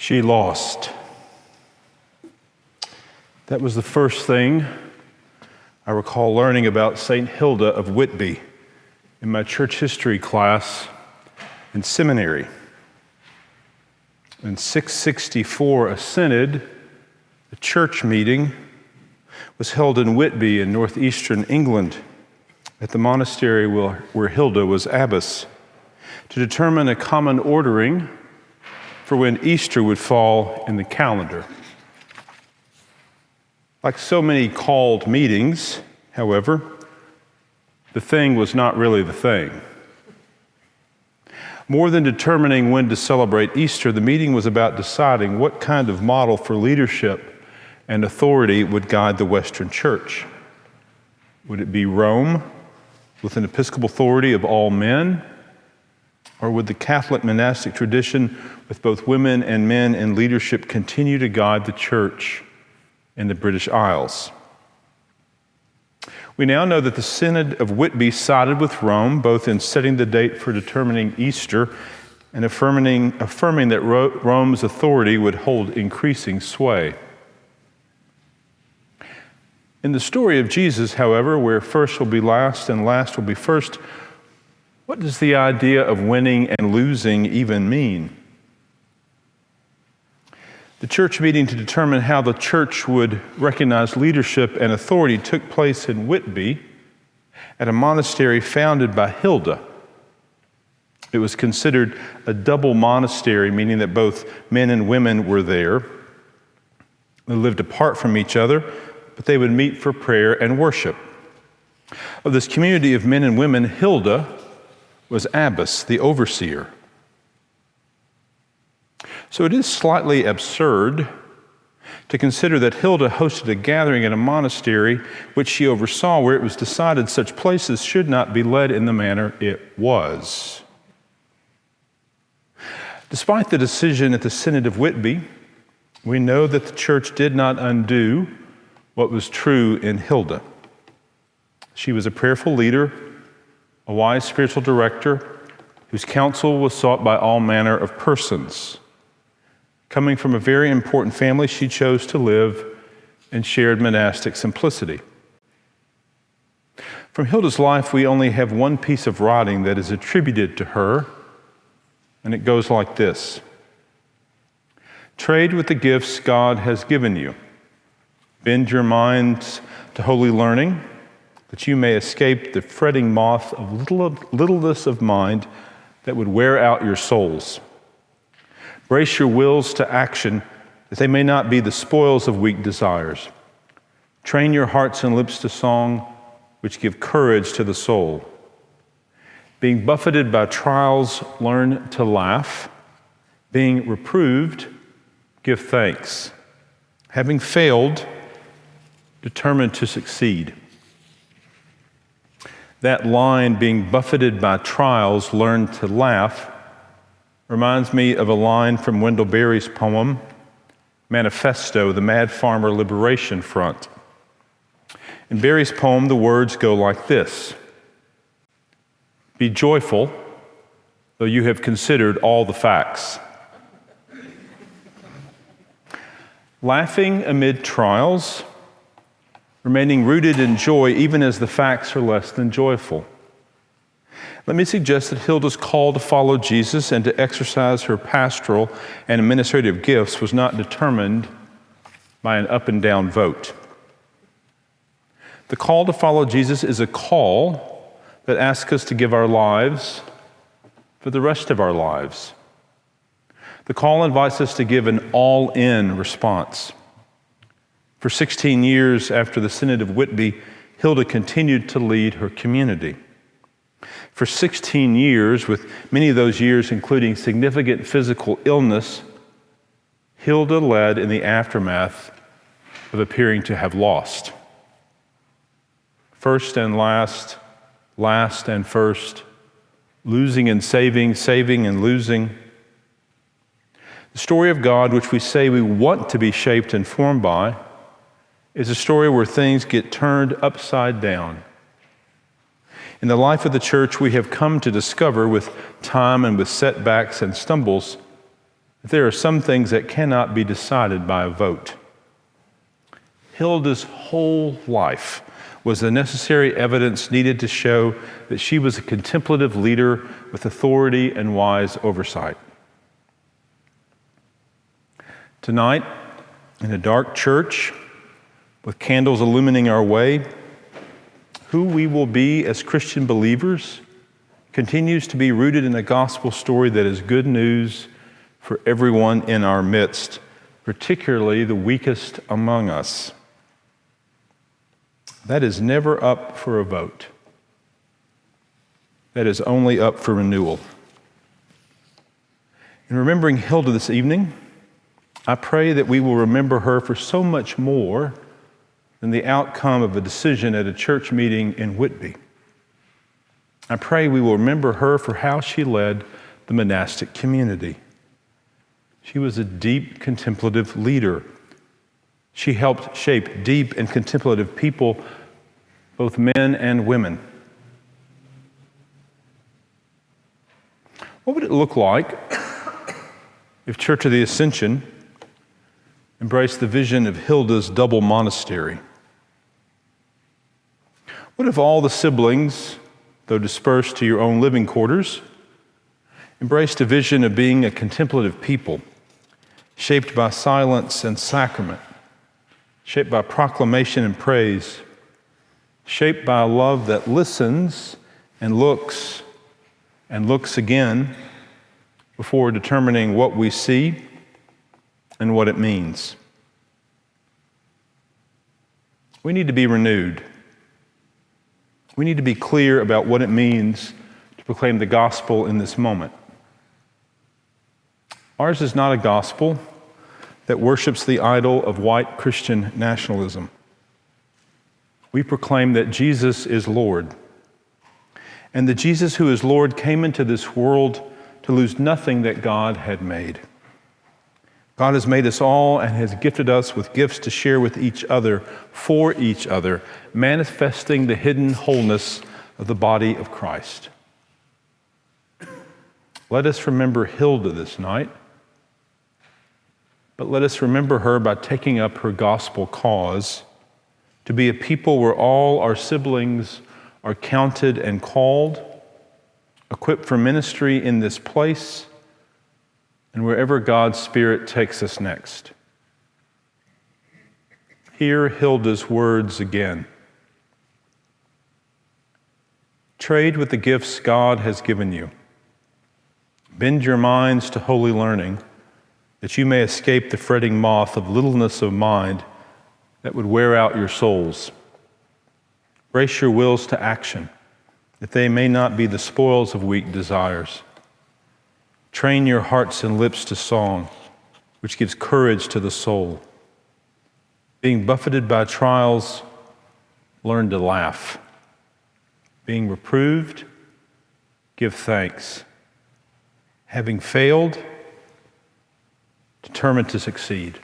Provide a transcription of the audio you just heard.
She lost. That was the first thing I recall learning about St. Hilda of Whitby in my church history class in seminary. In 664, a synod, a church meeting, was held in Whitby in northeastern England at the monastery where Hilda was abbess to determine a common ordering for when Easter would fall in the calendar. Like so many called meetings, however, the thing was not really the thing. More than determining when to celebrate Easter, the meeting was about deciding what kind of model for leadership and authority would guide the Western Church. Would it be Rome with an Episcopal authority of all men? Or would the Catholic monastic tradition with both women and men in leadership continue to guide the Church in the British Isles? We now know that the Synod of Whitby sided with Rome, both in setting the date for determining Easter and affirming that Rome's authority would hold increasing sway. In the story of Jesus, however, where first will be last and last will be first, what does the idea of winning and losing even mean? The church meeting to determine how the church would recognize leadership and authority took place in Whitby at a monastery founded by Hilda. It was considered a double monastery, meaning that both men and women were there. They lived apart from each other, but they would meet for prayer and worship. Of this community of men and women, Hilda was abbess, the overseer. So it is slightly absurd to consider that Hilda hosted a gathering at a monastery which she oversaw, where it was decided such places should not be led in the manner it was. Despite the decision at the Synod of Whitby, we know that the church did not undo what was true in Hilda. She was a prayerful leader, a wise spiritual director whose counsel was sought by all manner of persons. Coming from a very important family, she chose to live in shared monastic simplicity. From Hilda's life, we only have one piece of writing that is attributed to her, and it goes like this: "Trade with the gifts God has given you. Bend your minds to holy learning, that you may escape the fretting moth of littleness of mind that would wear out your souls. Brace your wills to action, that they may not be the spoils of weak desires. Train your hearts and lips to song, which give courage to the soul. Being buffeted by trials, learn to laugh. Being reproved, give thanks. Having failed, determined to succeed." That line, "being buffeted by trials, learn to laugh," reminds me of a line from Wendell Berry's poem, Manifesto, the Mad Farmer Liberation Front. In Berry's poem, the words go like this: "Be joyful, though you have considered all the facts." Laughing amid trials, remaining rooted in joy even as the facts are less than joyful. Let me suggest that Hilda's call to follow Jesus and to exercise her pastoral and administrative gifts was not determined by an up and down vote. The call to follow Jesus is a call that asks us to give our lives for the rest of our lives. The call invites us to give an all-in response. For 16 years after the Synod of Whitby, Hilda continued to lead her community. For 16 years, with many of those years including significant physical illness, Hilda led in the aftermath of appearing to have lost. First and last, last and first, losing and saving, saving and losing. The story of God, which we say we want to be shaped and formed by, is a story where things get turned upside down. In the life of the church, we have come to discover with time and with setbacks and stumbles that there are some things that cannot be decided by a vote. Hilda's whole life was the necessary evidence needed to show that she was a contemplative leader with authority and wise oversight. Tonight, in a dark church, with candles illumining our way, who we will be as Christian believers continues to be rooted in a gospel story that is good news for everyone in our midst, particularly the weakest among us. That is never up for a vote. That is only up for renewal. In remembering Hilda this evening, I pray that we will remember her for so much more than the outcome of a decision at a church meeting in Whitby. I pray we will remember her for how she led the monastic community. She was a deep contemplative leader. She helped shape deep and contemplative people, both men and women. What would it look like if Church of the Ascension embraced the vision of Hilda's double monastery? What if all the siblings, though dispersed to your own living quarters, embraced a vision of being a contemplative people, shaped by silence and sacrament, shaped by proclamation and praise, shaped by a love that listens and looks again before determining what we see and what it means? We need to be renewed. We need to be clear about what it means to proclaim the gospel in this moment. Ours is not a gospel that worships the idol of white Christian nationalism. We proclaim that Jesus is Lord, and that Jesus who is Lord came into this world to lose nothing that God had made. God has made us all and has gifted us with gifts to share with each other, for each other, manifesting the hidden wholeness of the body of Christ. Let us remember Hilda this night, but let us remember her by taking up her gospel cause to be a people where all our siblings are counted and called, equipped for ministry in this place, and wherever God's Spirit takes us next. Hear Hilda's words again. Trade with the gifts God has given you. Bend your minds to holy learning, that you may escape the fretting moth of littleness of mind that would wear out your souls. Brace your wills to action, that they may not be the spoils of weak desires. Train your hearts and lips to song, which gives courage to the soul. Being buffeted by trials, learn to laugh. Being reproved, give thanks. Having failed, determined to succeed.